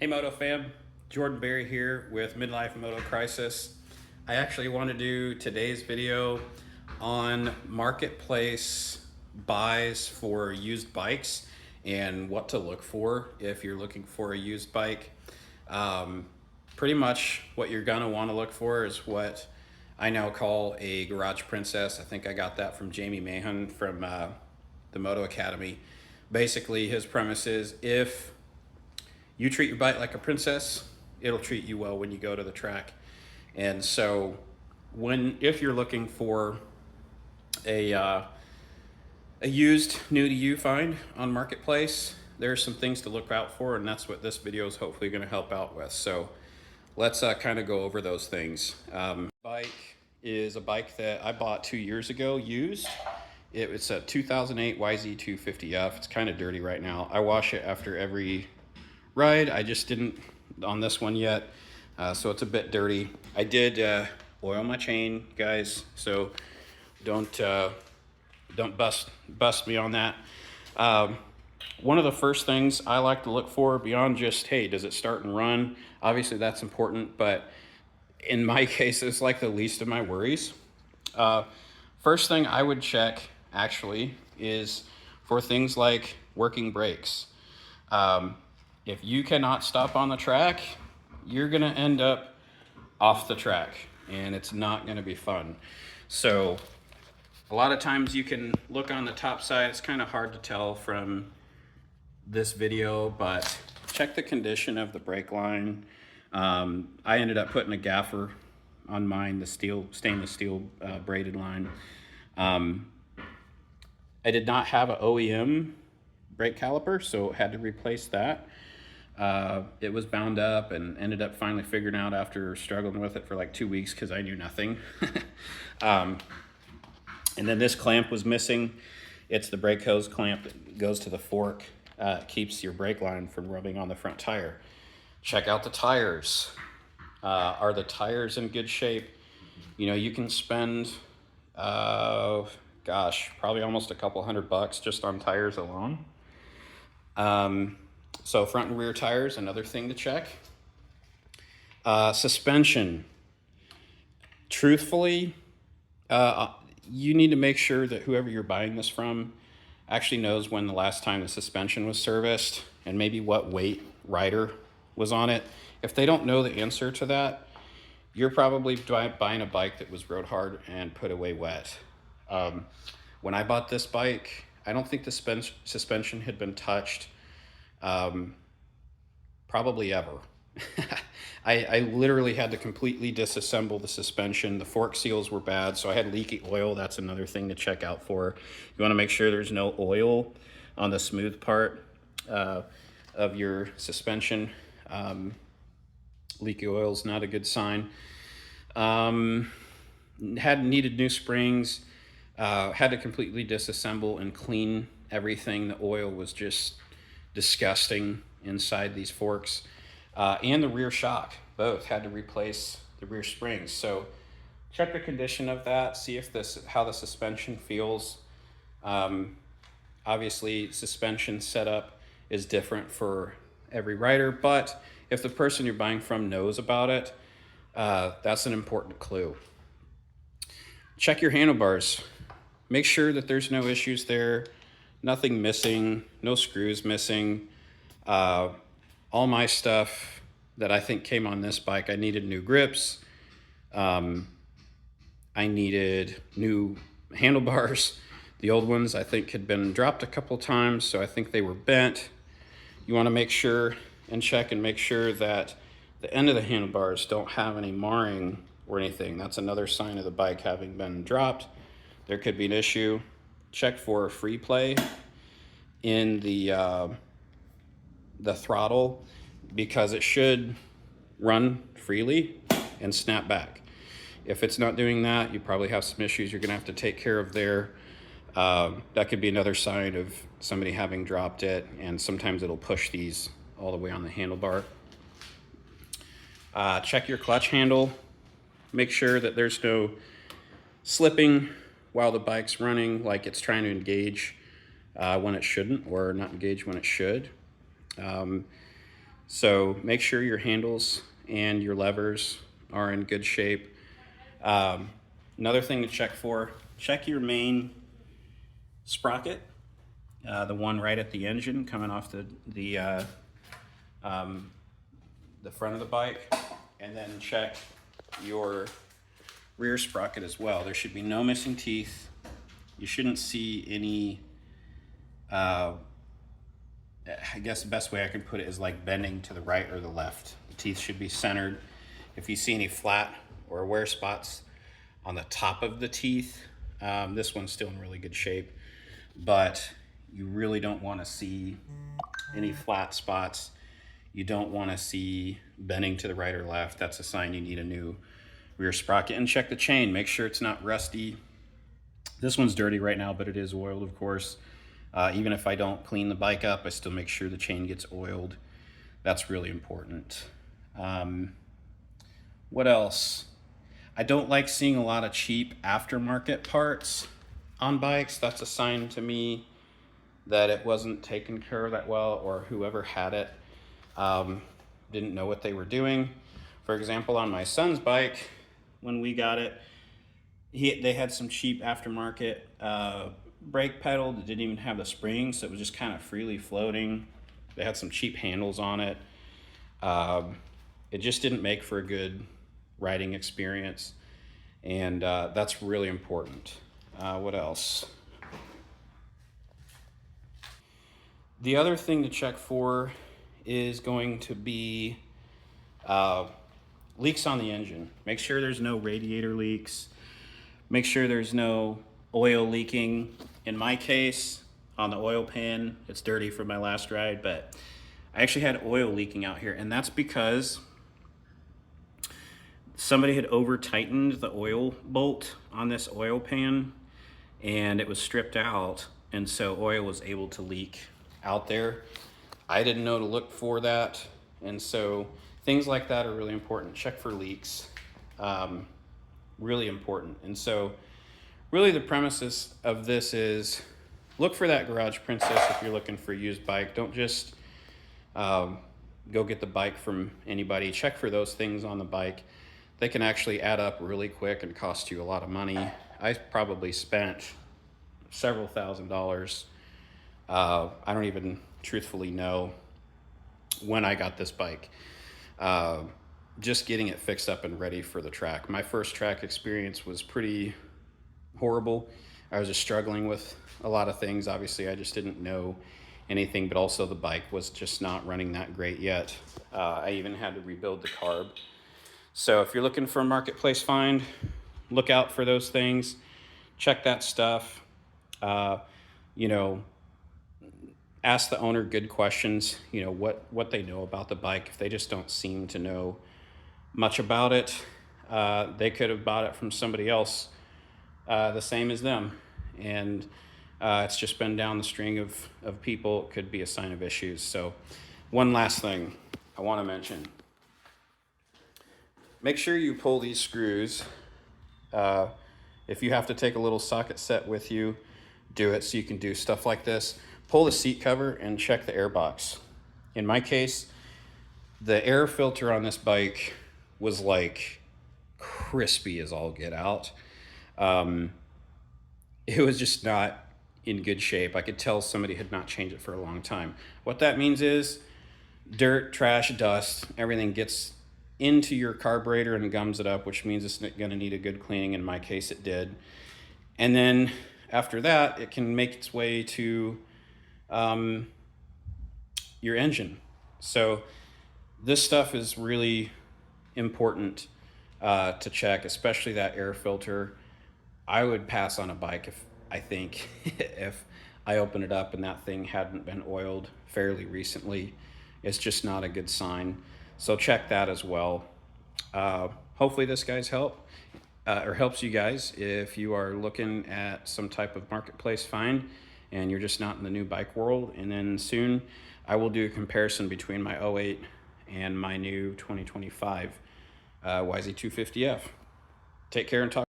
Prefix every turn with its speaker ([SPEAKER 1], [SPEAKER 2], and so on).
[SPEAKER 1] Hey Moto fam, Jordan Berry here with Midlife Moto Crisis. I actually want to do today's video on marketplace buys for used bikes and what to look for if you're looking for a used bike. Pretty much what you're gonna want to look for is what I now call a garage princess. I think I got that from Jamie Mahon from the Moto Academy. Basically, his premise is if you treat your bike like a princess, it'll treat you well when you go to the track. And so if you're looking for a used new to you find on marketplace, there's some things to look out for, and that's what this video is hopefully going to help out with. So let's kind of go over those things. Bike is a bike that I bought 2 years ago used. It's a 2008 YZ250F. It's kind of dirty right now. I wash it after every ride. I just didn't on this one yet, so it's a bit dirty. I did oil my chain, guys, so don't bust me on that. One of the first things I like to look for, beyond just, hey, does it start and run? Obviously that's important, but in my case it's like the least of my worries. First thing I would check actually is for things like working brakes. If you cannot stop on the track, you're gonna end up off the track and it's not gonna be fun. So a lot of times you can look on the top side. It's kind of hard to tell from this video, but check the condition of the brake line. I ended up putting a gaffer on mine, the stainless steel braided line. I did not have an OEM brake caliper, so had to replace that. It was bound up and ended up finally figuring out after struggling with it for like 2 weeks because I knew nothing. And then this clamp was missing. It's the brake hose clamp that goes to the fork. Keeps your brake line from rubbing on the front tire. Check out the tires. Are the tires in good shape? You know, you can spend, probably almost a couple $100 just on tires alone. So front and rear tires, another thing to check. Suspension. Truthfully, you need to make sure that whoever you're buying this from actually knows when the last time the suspension was serviced and maybe what weight rider was on it. If they don't know the answer to that, you're probably buying a bike that was rode hard and put away wet. When I bought this bike, I don't think the suspension had been touched probably ever. I literally had to completely disassemble the suspension. The fork seals were bad, so I had leaky oil. That's another thing to check out for. You want to make sure there's no oil on the smooth part of your suspension. Leaky oil is not a good sign. Needed new springs. Had to completely disassemble and clean everything. The oil was just disgusting inside these forks. And the rear shock, both had to replace the rear springs. So check the condition of that, see if how the suspension feels. Obviously suspension setup is different for every rider, but if the person you're buying from knows about it, that's an important clue. Check your handlebars. Make sure that there's no issues there, nothing missing, no screws missing. All my stuff that I think came on this bike, I needed new grips. I needed new handlebars. The old ones I think had been dropped a couple times, so I think they were bent. You want to make sure and check and make sure that the end of the handlebars don't have any marring or anything. That's another sign of the bike having been dropped. There could be an issue. Check for free play in the throttle, because it should run freely and snap back. If it's not doing that, you probably have some issues you're gonna have to take care of there. That could be another sign of somebody having dropped it, and sometimes it'll push these all the way on the handlebar. Check your clutch handle. Make sure that there's no slipping while the bike's running, like it's trying to engage when it shouldn't, or not engage when it should. So make sure your handles and your levers are in good shape. Another thing to check for, check your main sprocket, the one right at the engine coming off the front of the bike, and then check your rear sprocket as well. There should be no missing teeth. You shouldn't see any, I guess the best way I can put it is like bending to the right or the left. The teeth should be centered. If you see any flat or wear spots on the top of the teeth, this one's still in really good shape, but you really don't want to see any flat spots. You don't want to see bending to the right or left. That's a sign you need a new rear sprocket. And check the chain, make sure it's not rusty. This one's dirty right now, but it is oiled, of course. Even if I don't clean the bike up, I still make sure the chain gets oiled. That's really important. What else? I don't like seeing a lot of cheap aftermarket parts on bikes. That's a sign to me that it wasn't taken care of that well, or whoever had it didn't know what they were doing. For example, on my son's bike, when we got it, they had some cheap aftermarket brake pedal that didn't even have the springs, so it was just kind of freely floating. They had some cheap handles on it. It just didn't make for a good riding experience, and that's really important. What else? The other thing to check for is going to be leaks on the engine. Make sure there's no radiator leaks. Make sure there's no oil leaking. In my case, on the oil pan, it's dirty from my last ride, but I actually had oil leaking out here, and that's because somebody had over tightened the oil bolt on this oil pan, and it was stripped out, and so oil was able to leak out there. I didn't know to look for that, and so things like that are really important. Check for leaks, really important. And so really the premises of this is look for that Garage Princess if you're looking for a used bike. Don't just go get the bike from anybody. Check for those things on the bike. They can actually add up really quick and cost you a lot of money. I probably spent several $1,000s. I don't even truthfully know when I got this bike. Just getting it fixed up and ready for the track. My first track experience was pretty horrible. I was just struggling with a lot of things. Obviously, I just didn't know anything, but also the bike was just not running that great yet. I even had to rebuild the carb. So if you're looking for a marketplace find, look out for those things. Check that stuff. Ask the owner good questions, what they know about the bike. If they just don't seem to know much about it, they could have bought it from somebody else the same as them. And it's just been down the string of people. It could be a sign of issues. So one last thing I want to mention. Make sure you pull these screws. If you have to take a little socket set with you, do it so you can do stuff like this. Pull the seat cover and check the air box. In my case, the air filter on this bike was like crispy as all get out. It was just not in good shape. I could tell somebody had not changed it for a long time. What that means is dirt, trash, dust, everything gets into your carburetor and gums it up, which means it's going to need a good cleaning. In my case, it did. And then after that, it can make its way to your engine. So this stuff is really important to check, especially that air filter. I would pass on a bike if I opened it up and that thing hadn't been oiled fairly recently. It's just not a good sign. So check that as well. Hopefully this helps you guys if you are looking at some type of marketplace find and you're just not in the new bike world. And then soon I will do a comparison between my 08 and my new 2025 YZ250F. Take care and talk.